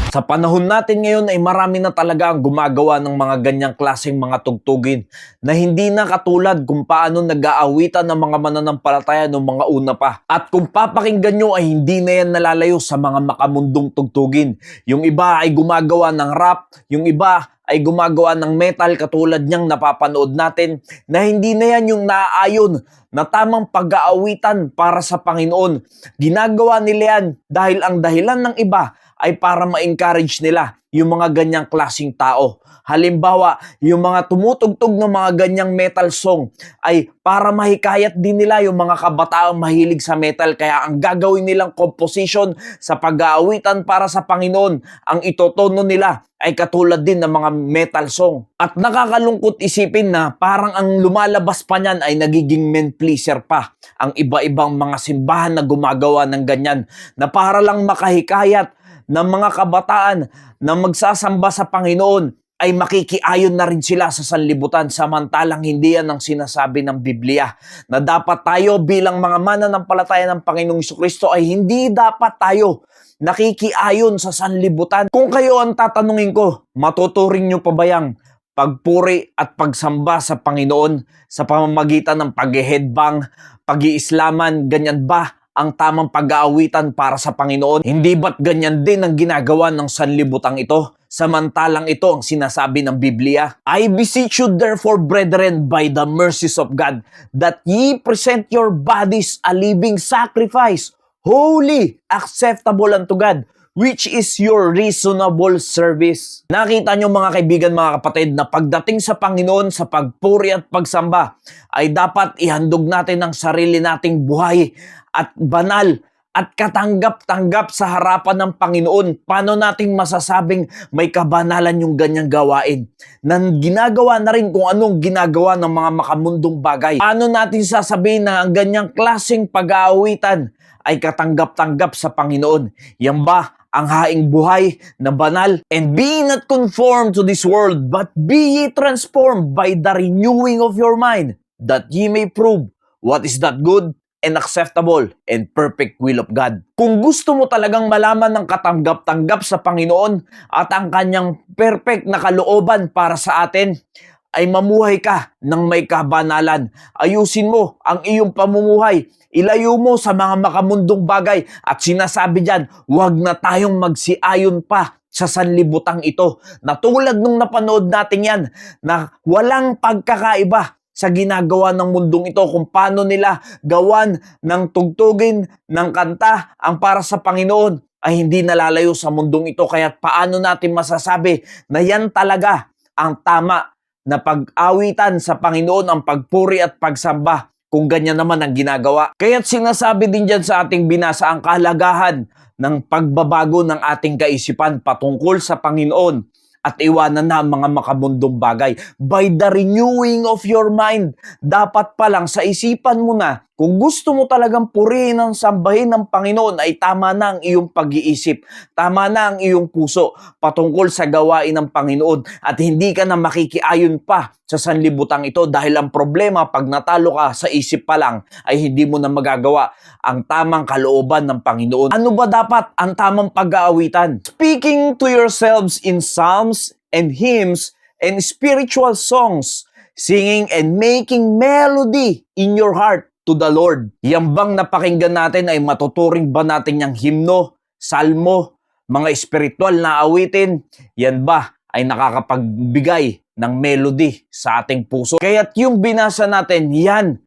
Sa panahon natin ngayon ay marami na talaga ang gumagawa ng mga ganyang klaseng mga tugtugin na hindi na katulad kung paano nag-aawitan ng mga mananampalataya noong mga una pa. At kung papakinggan nyo ay hindi na yan nalalayo sa mga makamundong tugtugin. Yung iba ay gumagawa ng rap, yung iba ay gumagawa ng metal katulad niyang napapanood natin na hindi na yan yung naaayon na tamang pag-aawitan para sa Panginoon. Ginagawa nila yan dahil ang dahilan ng iba ay para ma-encourage nila yung mga ganyang klaseng tao. Halimbawa, yung mga tumutugtog ng mga ganyang metal song ay para mahikayat din nila yung mga kabataang mahilig sa metal. Kaya ang gagawin nilang composition sa pag-aawitan para sa Panginoon, ang itotono nila ay katulad din ng mga metal song. At nakakalungkot isipin na parang ang lumalabas pa niyan ay nagiging men pleaser pa ang iba-ibang mga simbahan na gumagawa ng ganyan na para lang makahikayat ng mga kabataan na magsasamba sa Panginoon ay makikiayon na rin sila sa sanlibutan samantalang hindi yan ang sinasabi ng Biblia na dapat tayo bilang mga mananampalataya ng Panginoong Jesucristo ay hindi dapat tayo nakikiayon sa sanlibutan. Kung kayo ang tatanungin ko, matuturing nyo pa ba yang pagpuri at pagsamba sa Panginoon sa pamamagitan ng pag-headbang, pag-iislaman, ganyan ba ang tamang pag-aawitan para sa Panginoon? Hindi ba't ganyan din ang ginagawa ng sanlibutang ito? Samantalang ito ang sinasabi ng Biblia. I beseech you therefore, brethren, by the mercies of God, that ye present your bodies a living sacrifice, holy, acceptable unto God, which is your reasonable service. Nakita nyo mga kaibigan, mga kapatid, na pagdating sa Panginoon, sa pagpuri at pagsamba, ay dapat ihandog natin ang sarili nating buhay at banal at katanggap-tanggap sa harapan ng Panginoon. Paano nating masasabing may kabanalan yung ganyang gawain? Na ginagawa na rin kung anong ginagawa ng mga makamundong bagay. Paano natin sasabihin na ang ganyang klaseng pag-aawitan ay katanggap-tanggap sa Panginoon? Yan ba ang haing buhay na banal? And be not conformed to this world, but be ye transformed by the renewing of your mind, that ye may prove what is that good and acceptable and perfect will of God. Kung gusto mo talagang malaman ng katanggap-tanggap sa Panginoon at ang kanyang perfect na kalooban para sa atin, ay mamuhay ka ng may kabanalan. Ayusin mo ang iyong pamumuhay. Ilayo mo sa mga makamundong bagay. At sinasabi dyan, huwag na tayong magsiayon pa sa sanlibutang ito. Na tulad nung napanood natin yan, na walang pagkakaiba sa ginagawa ng mundong ito, kung paano nila gawan ng tugtugin, ng kanta ang para sa Panginoon ay hindi nalalayo sa mundong ito. Kaya paano natin masasabi na yan talaga ang tama na pag-awitan sa Panginoon, ang pagpuri at pagsamba, kung ganyan naman ang ginagawa? Kaya't sinasabi din dyan sa ating binasa ang kahalagahan ng pagbabago ng ating kaisipan patungkol sa Panginoon at iwanan na ang mga makamundong bagay. By the renewing of your mind, dapat pa lang sa isipan mo na, kung gusto mo talagang purihin ang sambahin ng Panginoon, ay tama na ang iyong pag-iisip, tama na ang iyong puso patungkol sa gawain ng Panginoon, at hindi ka na makikiayon pa sa sanlibutang ito dahil ang problema pag natalo ka sa isip pa lang ay hindi mo na magagawa ang tamang kalooban ng Panginoon. Ano ba dapat ang tamang pag-aawitan? Speaking to yourselves in psalms and hymns and spiritual songs, singing and making melody in your heart to the Lord. Yan bang napakinggan natin ay matuturing ba natin yung himno, salmo, mga espiritual na awitin? Yan ba ay nakakapagbigay ng melody sa ating puso? Kaya't yung binasa natin, yan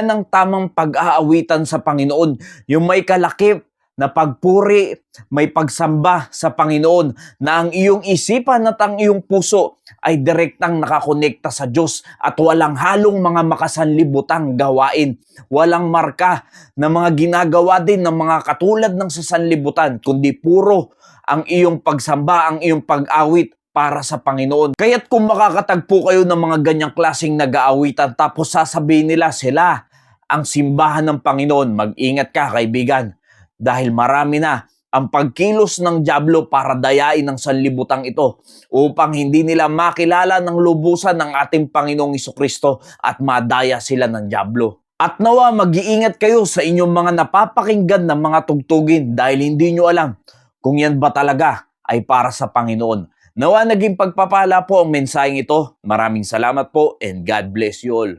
ang tamang pag-aawitan sa Panginoon. Yung may kalakip na pagpuri, may pagsamba sa Panginoon, na ang iyong isipan at ang iyong puso ay direktang nakakonekta sa Diyos at walang halong mga makasanlibutang gawain. Walang marka na mga ginagawa din ng mga katulad ng sa sanlibutan, kundi puro ang iyong pagsamba, ang iyong pag-awit para sa Panginoon. Kaya't kung makakatagpo kayo ng mga ganyang klaseng nag-aawitan tapos sasabihin nila sila ang simbahan ng Panginoon, mag-ingat ka kaibigan. Dahil marami na ang pagkilos ng dyablo para dayain ang sanlibutang ito upang hindi nila makilala ng lubusan ng ating Panginoong Jesucristo at madaya sila ng dyablo. At nawa mag-iingat kayo sa inyong mga napapakinggan ng mga tugtugin dahil hindi nyo alam kung yan ba talaga ay para sa Panginoon. Nawa naging pagpapala po ang mensaheng ito. Maraming salamat po and God bless you all.